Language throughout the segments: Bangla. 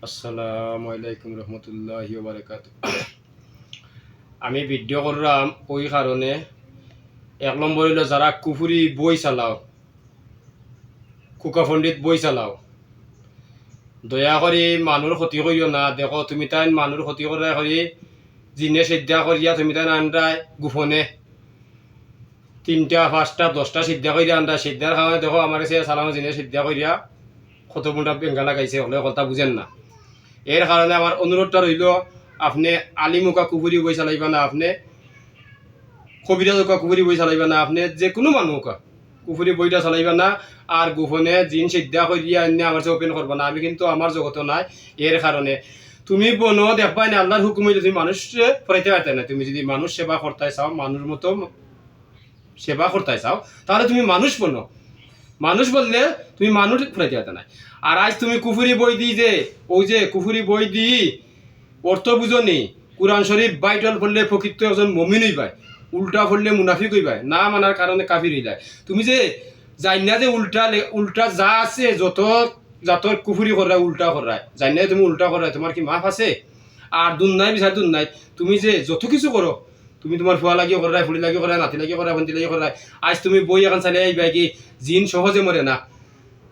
আসসালামু আলাইকুম রহমতুল্লাহি ওয়া বারাকাতুহু। আমি ভিডিও করলাম ওই কারণে, এক নম্বর হইল যারা কুফুরি বই চালাও, কুকা পণ্ডিত বই চালাও, দয়া করে মানুষ ক্ষতি করিও না। দেখো তুমি তাই মানুষ ক্ষতি করা করি জিনে সিদ্ধা করিয়া তুমি তাই আন্দায় গোপনে 3টা 5টা 10টা সিদ্ধা করিয়া আন্দায় সিদ্ধার কারণে দেখো আমার কাছে সালাম জিনে সিদ্ধা করিয়া কত মুন্ডা বেঙ্গা লাগাইছে, হলে কথা বুঝেন না। এর কারণে আমার অনুরোধটা রইল, আপনি আলিমুকা কুফুরি বই চালাইবা না, আপনি কবিরাজ কুফুরি বই চালাইবা না, আপনি যে কোনো মানুহ কুফুরি বইটা চালাইবা না। আর গোপনে জিন সিদ্ধা করিয়া এনে আমার যে ওপেন করবা না। আমি কিন্তু আমার জগত নাই। এর কারণে তুমি বনো দেখবাই না আল্লাহর হুকুম হইলে তুমি মানুষ ফরাইতে পারতে না। তুমি যদি মানুষ সেবা করতে চাও, মানুষ মতো সেবা করতে চাও, তাহলে তুমি মানুষ বনো। মানুষ বললে তুমি মানুষ ফরাইতে পারতে না। আর আজ তুমি কুফুরি বই দিই যে ওই যে কুফুরি বই দিই অর্থ বুঝনি, কোরআন শরীফ বাইটল পড়লে প্রকৃত একজন মমিন হইবাই, উল্টা পড়লে মুনাফিক হইবাই, না মানার কারণে কাফির হয়ে যায়। তুমি যে জানি না যে উল্টা যা আছে যত জাতর কুফুরি করায় উল্টা করায়, জানি না তুমি উল্টা করায়, তোমার কি মাফ আছে? আর দুন বিচার দুন নাই, তুমি যে যত কিছু করো, তুমি তোমার ফুয়া লাগিও করায়, ফুলি লাগিও করায়, নাতি লাগিও করায়, ভন্তি লাগিও করায়। আজ তুমি বই এখন চালিয়ে আইবা কি জিন সহজে মরে না।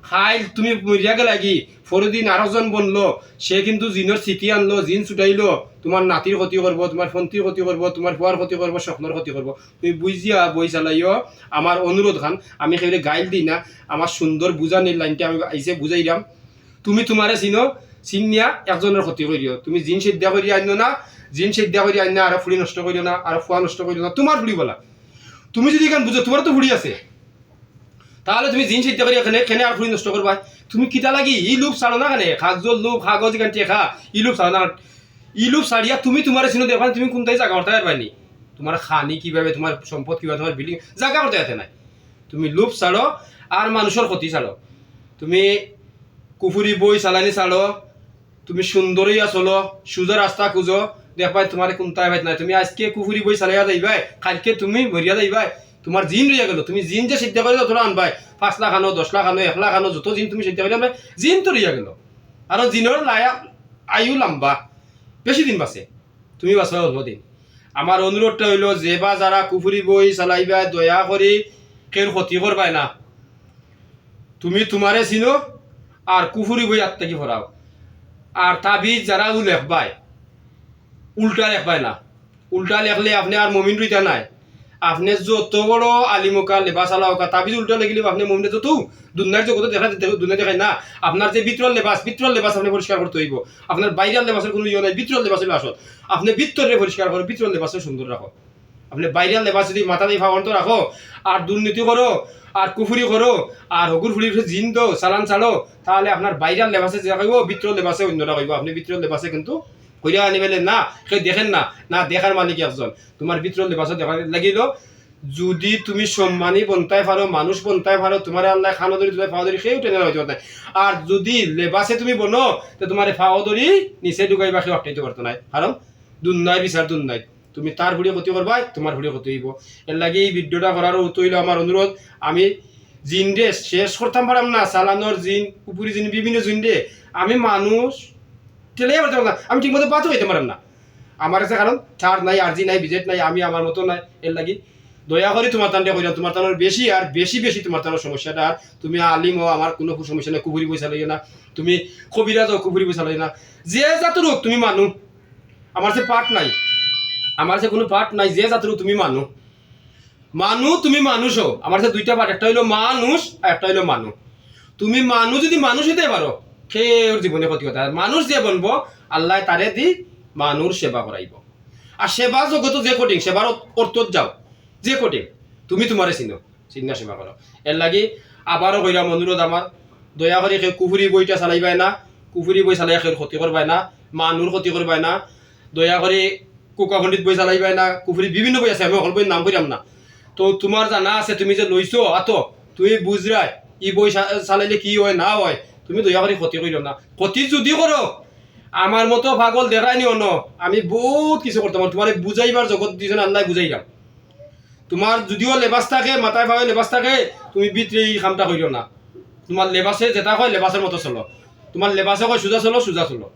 খাই তুমি মরিয়া গেলা কি ফরদিন আরেকজন বনলো, সে কিন্তু জিনের স্মৃতি আনলো, জিন ছুটাইলো, তোমার নাতির ক্ষতি করব, তোমার ফন্তির ক্ষতি করব, তোমার ফুয়ার ক্ষতি করব, স্বপ্নের ক্ষতি করব। তুমি বুঝিয়া বই চালাইও। আমার অনুরোধ খান, আমি সেগুলো গাইল দিই না, আমার সুন্দর বুঝানির লাইনটা আমি আইসে বুঝাই দাম। তুমি তোমারে চিনো, চিনিয়া একজনের ক্ষতি করিও। তুমি জিন সিদ্ধা করি আনো না, জিন সিদ্ধা করি আন না, আর ফুড়ি নষ্ট করিও না, আর ফুয়া নষ্ট করিও না, তোমার ফুড়ি বলা। তুমি যদি এখান বুঝো তোমার তো ফুড়ি আছে, তাহলে তুমি জিন চিন্তা করি এখানে কেনে আর ফুড়ি নষ্ট করবা। তুমি কিতা লাগি ই লুপ ছাড়ো না কেনে, কাগজর লুপ কাগজ এখান টেখা ই লুপ ছাড়ো না। ই লুপ ছাড়িয়া তুমি তোমার চিনো দেখবা, তুমি কোনটাই জায়গা করতে পারবানি। তোমার খানি কিভাবে, তোমার সম্পদ কিভাবে, তোমার বিল্ডিং জায়গা করতে যেতে নাই। তুমি লুপ ছাড়ো আর মানুষের ক্ষতি ছাড়ো। তুমি কুফুরি বই চালানি ছাড়ো, তুমি সুন্দরইয়া চলো, সুজা রাস্তা খুঁজো, দেখবাই তোমার কোনটাই ভাই নাই। তুমি আজকে কুফুরি বই চালাইয়া যাইবাই, কালকে তুমি মরিয়া যাইবাই, তোমার জিন রইয়া গেল। তুমি জিন যে সিদ্ধা করে তোরা আনবাই 5 লাখ আনো, 10 লাখ আনো, 1 লাখ আনো, যত জিন তুমি সিদ্ধা করে আনবাই, জিন তো রইয়া গেল। আর জিনের আয়ু লম্বা, বেশি দিন বাঁচে, তুমি বাঁচবা অল্প দিন। আমার অনুরোধটা হইল, যে বা যারা কুফুরি বই চালাইবা দয়া করি কেউ ক্ষতি করবাই না। তুমি তোমারে চিনো আর কুফুরি বই আত্মাকি ভরাও। আর তাবিজ যারা লেখবাই উল্টা লেখবাই না। উল্টা লেখলে আপনি আর মমিন রইতা নাই। আপনি যত বড় আলিমকা লেবাস আলাওকা তাবিজ উল্টা লেগিলে আপনি মমিনে যত দুনিয়ার জগতে দুনিয়া দেখায় না। আপনার যে ভিতরের লেবাস আপনি পরিষ্কার করতে হইব। আপনার বাইরের লেবাসের কোনো ইয়ে নাই, ভিতরের লেবাস হইলে আসল। আপনি ভিতরে পরিষ্কার করো, ভিতরের লেবাসে সুন্দর রাখো। আপনি বাইরের লেবাস যদি মাথা দিয়ে ফাওয়ান্ত রাখো আর দুর্নীতি করো আর কুফুরি করো আর হগুর ফুলির জিন দো চালান চালো, তাহলে আপনার বাইরের লেবাসে যা কইব ভিতরের লেবাসে অন্যরা কইব। আপনি ভিতরের লেবাসে কিন্তু কইরা আনি পেলে না, কেউ দেখেন না, না দেখার মালিক একজন। তোমার ভিতরের লেবাসে দেখা লাগিল। যদি তুমি সম্মানী বনতাই পারো, মানুষ বনতাই পারো, তোমার আল্লাহ খানো ধরি তোমার ফাও ধরি সেও টেনে হইতে পারত। আর যদি লেবাসে তুমি বনো, তো তোমার ফাও ধরি নিচে ঢুকাইবা কেউ আটকাইতে পারতো না। কারণ দুন্নাই বিচার দুন্নাই, তুমি তার ভুড়িয়ে ক্ষতি করবাই, তোমার ভুড়িয়ে ক্ষতি হইব। এর লাগে এই ভিডিওটা করার তৈল আমার অনুরোধ। আমি জিন রে শেষ করতাম পারাম না, চালানোর জিন উপরি জিন বিভিন্ন জিন রে আমি মানুষ ঠেলে পারতাম না, আমি ঠিক মতো পাতও হইতে পারাম না। আমার কাছে কারণ ছাড় নাই, আরজি নাই, বিজেট নাই, আমি আমার মতো নাই। এর লাগি দয়া করে তোমার টানটা কইলাম, তোমার টানোর বেশি আর বেশি বেশি তোমার টানোর সমস্যাটা। আর তুমি আলিম হও, আমার কোনো সমস্যা নেই, কুফুরি পয়সা লাগে না। তুমি কবিরাজ হও, কুফুরি পয়সা লাগে না। যে জাতের হোক তুমি মানু, আমার যে পাঠ নাই, আমার যে কোনো পাঠ নাই, যে জাতের তুমি মানু তুমি মানুষ হও। আমার যে 2টা পাঠ, একটা হইলো মানুষ আর একটা হইলো মানু। তুমি মানুষ যদি মানুষ হইতে পারো, সে ওর জীবনে ক্ষতি কথা। মানুষ যে বলবো আল্লাহ তারে দি মানুষ সেবা করাইব। আর সেবা জগত যে কঠিন, সেবার অর্থ যাও যে কঠিন, তুমি তোমারে চিনো, চিন্তা সেবা করো। এর লাগি আবারও কইরাম অনুরোধ আমার, দয়া করে কেউ কুফুরি বইটা চালাইবাই না, কুফুরি বই চালাই কেউ ক্ষতি করবাই না, মানুষ ক্ষতি করবাই না। দয়া করে কোকা পণ্ডিত বই চালাইবাই না। কুফুরি বিভিন্ন বই আছে, আমি অকল বই নাম করিলাম না। তো তোমার জানা আছে, তুমি যে লইছো আতো, তুমি বুঝরাই ই বই চালাইলে কি হয় না হয়, তুমি দয়া করে ক্ষতি করিও না। ক্ষতি যদি করো আমার মতো পাগল দেখাই নিও ন, আমি বহুত কিছু করতাম। তোমার বুঝাইবার জগৎ দিয়েছেন আল্লাহ, বুঝাইলাম। তোমার যদিও লেবাস থাকে, মাথায় ভাবে লেবাস থাকে, তুমি ভিতরে এই কামটা করিও না। তোমার লেবাসে যেটা হয় লেবাসের মতো চলো। তোমার লেবাসে কয় সোজা চলো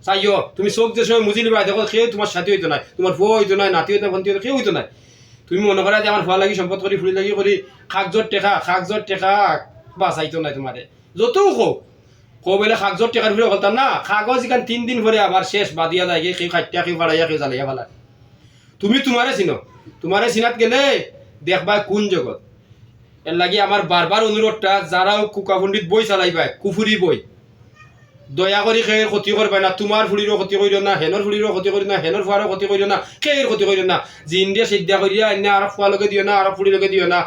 চাইও তুমি চোখ যে সময় মুজি লিবা দেখো কেউ তোমার সাথী হইতো নাই, তোমার ফুয়া হইতো নাই, নাতি হইতো ভন্তি হইতো, কেউ হইতো নাই। তুমি মনে করা যে আমার ফুয়া লাগি সম্পদ করি ফুলি লাগি করি কাগজর টেকা বাঁচাইতো নাই তোমারে যতও কো বলে কাগজর টেকার ফিরে বলতাম না, কাগজ এখান 3 দিন পরে আবার শেষ বাদিয়া যায় কেউ খাইটা কেউ ফাড়াইয়া কেউ জ্বালাইয়া ফেলা। তুমি তোমারে চিনাত গেলে দেখবা কোন জগৎ। এর লাগি আমার বারবার অনুরোধটা, যারাও কুকা পণ্ডিত বই চালাইবা কুফুরি বই দয়া করে খেয়ের ক্ষতি করবে না, তোমার ফুলিরও ক্ষতি করিও না, হেনর ফুলিরও ক্ষতি করিও না, হেনর ফুয়ারও ক্ষতি করিও না, খেয়ের ক্ষতি করিও না, জিন দিয়ে সিদ্ধা করিয়া এনে আর ফুয়া লগে দিও না, আর ফুলি লগে দিও না।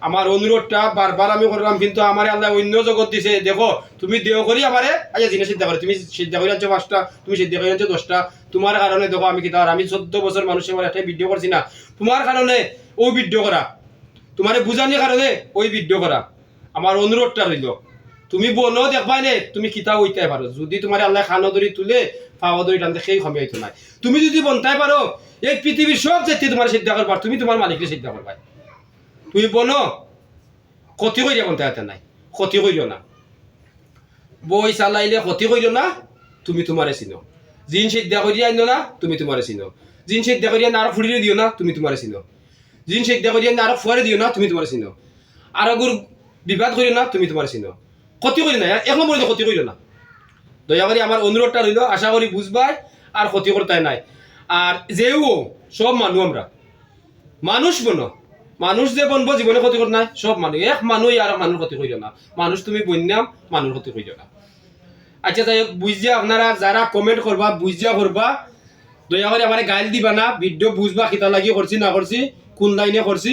আমার অনুরোধটা বারবার আমি করলাম, কিন্তু আমার আল্লাহ অন্য জগৎ দিছে। দেখো তুমি দেহ করি আমারে আচ্ছা জিনিস সিদ্ধা করে, তুমি সিদ্ধা করে আনছো 5টা, তুমি সিদ্ধা করে আনছো 10টা, তোমার কারণে দেখো আমি কিতা আমি 14 বছর মানুষের আমার একটা ভিডিও করছি না, তোমার কারণে ও ভিডিও করা, তোমারে বুঝানোর কারণে ওই ভিডিও করা। আমার অনুরোধটা রইল, তুমি বলো দেখবাই নে তুমি কিতা হইতে পারো। যদি তোমার আল্লাহ খানো দড়ি তুলে পাওয়া দড়ি টানতে সেই সময় হইতো নাই। তুমি যদি বনতাই পারো এই পৃথিবীর সব যেতে তোমার সিদ্ধা করবার, তুমি তোমার মালিককে সিদ্ধা করবাই। তুমি বলো ক্ষতি করিয়া বনতে হাতে নাই, ক্ষতি করিও না, বই চালাইলে ক্ষতি করিও না, তুমি তোমারে চিনো। জিন সিদ্ধা করিয়া আইনো না, তুমি তোমারে চিনো। জিন সিদ্ধা করিয়া না আরো ফুড়িয়ে দিও না, তুমি তোমারে চিনো। জিন সিদ্ধা করিয়া না আরো ফুয়ারে দিও না, তুমি তোমারে চিনো। আরো গুর বিবাদ করিও না, তুমি তোমারে চিনো। ক্ষতি করি না, এক নম্বরে ক্ষতি করিও না। দয়া করে আমার অনুরোধটা রইল, আশা করি বুঝবাই আর ক্ষতি করতে নাই। আর যেও সব মানুষ আমরা মানুষ বনো, মানুষ যে বনবো জীবনে ক্ষতি কর নাই, সব মানুষ এক মানুষ আর মানুষ ক্ষতি করিও না। মানুষ তুমি বন্যাম, মানুষ ক্ষতি করিও না। আচ্ছা যাই হোক, বুঝিয়া আপনারা যারা কমেন্ট করবা বুঝিয়া করবা, দয়া করে আমার গাইল দিবা না, ভিডিও বুঝবা কিতা লাগি করছি না করছি, কোন লাইনে করছি,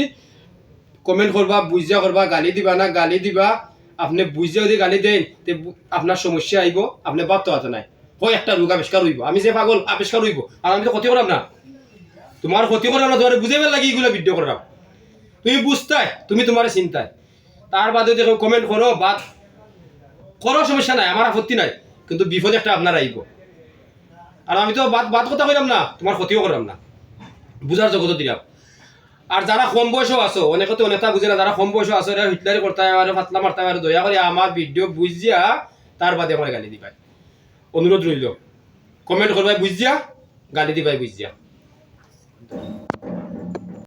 কমেন্ট করবা বুঝিয়া করবা, গালি দিবা না, গালি দিবা আপনি বুঝিয়া যদি গালি দেন তে আপনার সমস্যা আইব, আপনি ভাবতে পারতো নাই হয় একটা রোগ আবিষ্কার হইব, আমি যে পাগল আবিষ্কার হইব, আর আমি তো ক্ষতি করাম না, তোমার ক্ষতি করাম না, তোমার বুঝে ফেল লাগি এগুলো ভিডিও করাম, তুমি বুঝতাই, তুমি তোমার চিন্তায়। তার বাদে দেখো কমেন্ট করো বাদ করো, সমস্যা নাই, আমার আপত্তি নাই, কিন্তু বিপদ একটা আপনার আইব। আর আমি তো বাদ কথা কইলাম না, তোমার ক্ষতিও করলাম না, বুঝার জগত দিলাম। আর যারা কম বয়স আছো, অনেকে তো অনেকটা বুঝে না, যারা কম বয়স আছো এরা হিটলারি করতে আর ফাতলা মারতে আর দয়া করে আমার ভিডিও বুঝিয়া তার বাদে আমার গালি দিবাই, অনুরোধ রইল। কমেন্ট করবাই বুঝিয়া, গালি দিবাই বুঝিয়া।